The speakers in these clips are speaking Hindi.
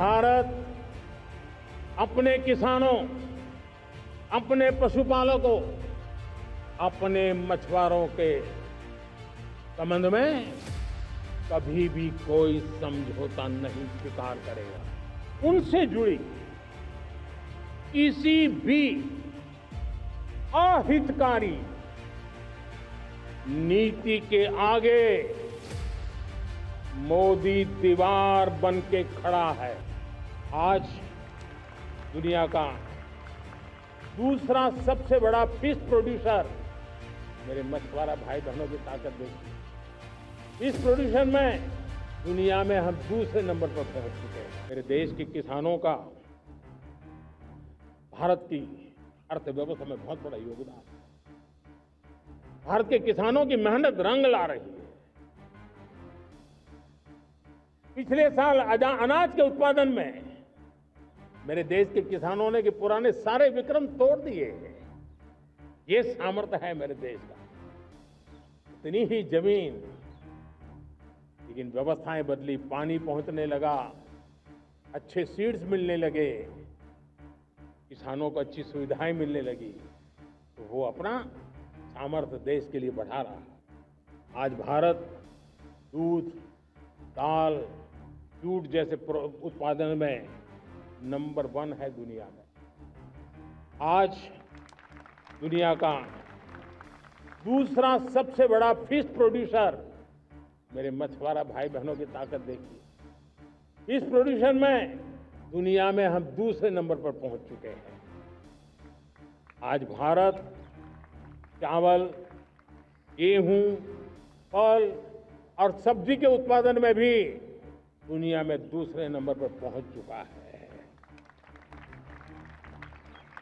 भारत अपने किसानों, अपने पशुपालकों, अपने मछुआरों के संबंध में कभी भी कोई समझौता नहीं स्वीकार करेगा। उनसे जुड़ी किसी भी अहितकारी नीति के आगे मोदी दीवार बन के खड़ा है। आज दुनिया का दूसरा सबसे बड़ा फिश प्रोड्यूसर, मेरे मछुआरा भाई बहनों की ताकत देखिए। फिश प्रोड्यूशन में दुनिया में हम दूसरे नंबर पर पहुंच चुके हैं। मेरे देश के किसानों का भारत की अर्थव्यवस्था में बहुत बड़ा योगदान है। भारत के किसानों की मेहनत रंग ला रही है। पिछले साल अनाज के उत्पादन में मेरे देश के किसानों ने कि पुराने सारे विक्रम तोड़ दिए हैं। ये सामर्थ्य है मेरे देश का। इतनी ही जमीन, लेकिन व्यवस्थाएं बदली, पानी पहुंचने लगा, अच्छे सीड्स मिलने लगे, किसानों को अच्छी सुविधाएं मिलने लगी, तो वो अपना सामर्थ्य देश के लिए बढ़ा रहा। आज भारत दूध, दाल, जूट जैसे उत्पादन में नंबर 1 है दुनिया में। आज दुनिया का दूसरा सबसे बड़ा फिश प्रोड्यूसर, मेरे मछुआरा भाई बहनों की ताकत देखिए। फिश प्रोड्यूशन में दुनिया में हम दूसरे नंबर पर पहुंच चुके हैं। आज भारत चावल, गेहूं, फल और सब्जी के उत्पादन में भी दुनिया में दूसरे नंबर पर पहुंच चुका है।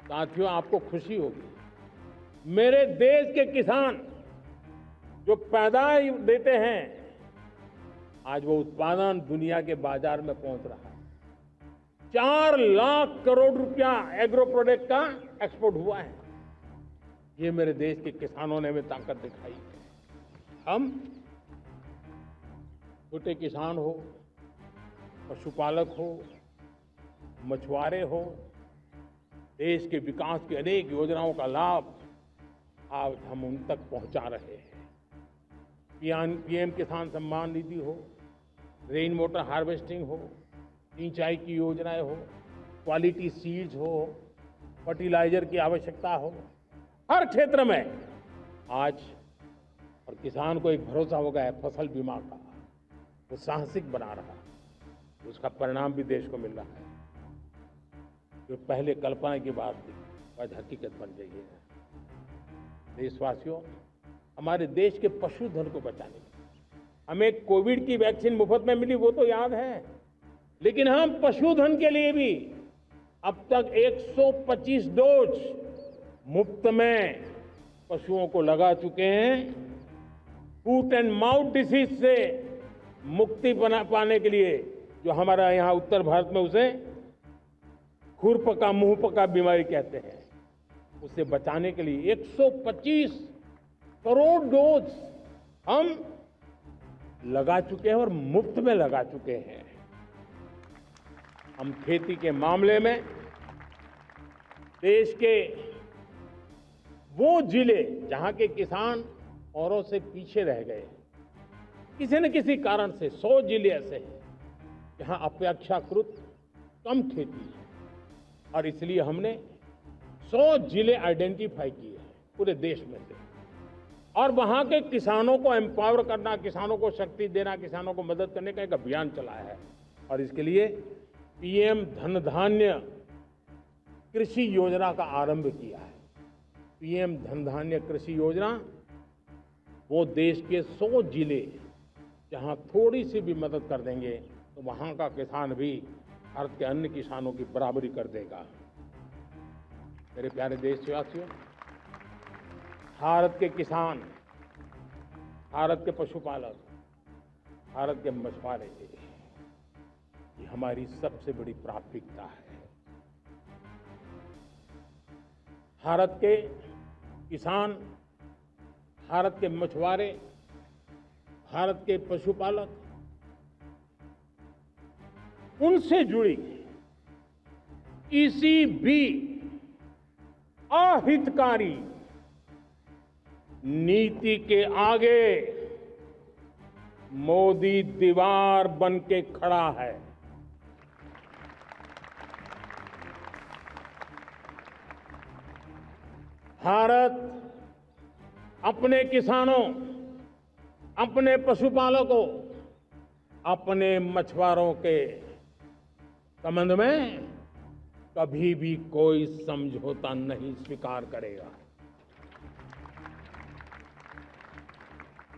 साथियों, आपको खुशी होगी, मेरे देश के किसान जो पैदावार देते हैं, आज वो उत्पादन दुनिया के बाजार में पहुंच रहा है। 4 लाख करोड़ रुपया एग्रो प्रोडक्ट का एक्सपोर्ट हुआ है। ये मेरे देश के किसानों ने हमें ताकत दिखाई है। हम छोटे किसान हो, पशुपालक हो, मछुआरे हो, देश के विकास की अनेक योजनाओं का लाभ आज हम उन तक पहुंचा रहे हैं। पीएम किसान सम्मान निधि हो, रेन वाटर हार्वेस्टिंग हो, सिंचाई की योजनाएं हो, क्वालिटी सीड्स हो, फर्टिलाइजर की आवश्यकता हो, हर क्षेत्र में आज और किसान को एक भरोसा हो गया है फसल बीमा का। वो साहसिक बना रहा है, उसका परिणाम भी देश को मिल रहा है। जो पहले कल्पना की बात थी आज हकीकत बन गई है। देशवासियों, हमारे देश के पशुधन को बचाने हमें कोविड की वैक्सीन मुफ्त में मिली, वो तो याद है, लेकिन हम पशुधन के लिए भी अब तक 125 डोज मुफ्त में पशुओं को लगा चुके हैं। फूट एंड माउथ डिसीज से मुक्ति पाने के लिए, जो हमारा यहाँ उत्तर भारत में उसे खुरपका मुंहपका बीमारी कहते हैं, उसे बचाने के लिए 125 करोड़ डोज हम लगा चुके हैं और मुफ्त में लगा चुके हैं। हम खेती के मामले में देश के वो जिले जहां के किसान औरों से पीछे रह गए, किसी न किसी कारण से 100 जिले ऐसे हैं जहां अपेक्षाकृत कम खेती है, और इसलिए हमने 100 जिले आइडेंटिफाई किए हैं पूरे देश में से, और वहां के किसानों को एम्पावर करना, किसानों को शक्ति देना, किसानों को मदद करने का एक अभियान चलाया है। और इसके लिए पीएम धन धान्य कृषि योजना का आरंभ किया है। पीएम धन धान्य कृषि योजना वो देश के 100 जिले जहां थोड़ी सी भी मदद कर देंगे तो वहां का किसान भी भारत के अन्य किसानों की बराबरी कर देगा। मेरे प्यारे देशवासियों, भारत के किसान, भारत के पशुपालक, भारत के मछुआरे, ये हमारी सबसे बड़ी प्राथमिकता है। भारत के किसान, भारत के मछुआरे, भारत के पशुपालक उनसे जुड़ी किसी भी अहितकारी नीति के आगे मोदी दीवार बन के खड़ा है। भारत अपने किसानों, अपने पशुपालकों, अपने मछुआरों के संबंध में कभी भी कोई समझौता नहीं स्वीकार करेगा।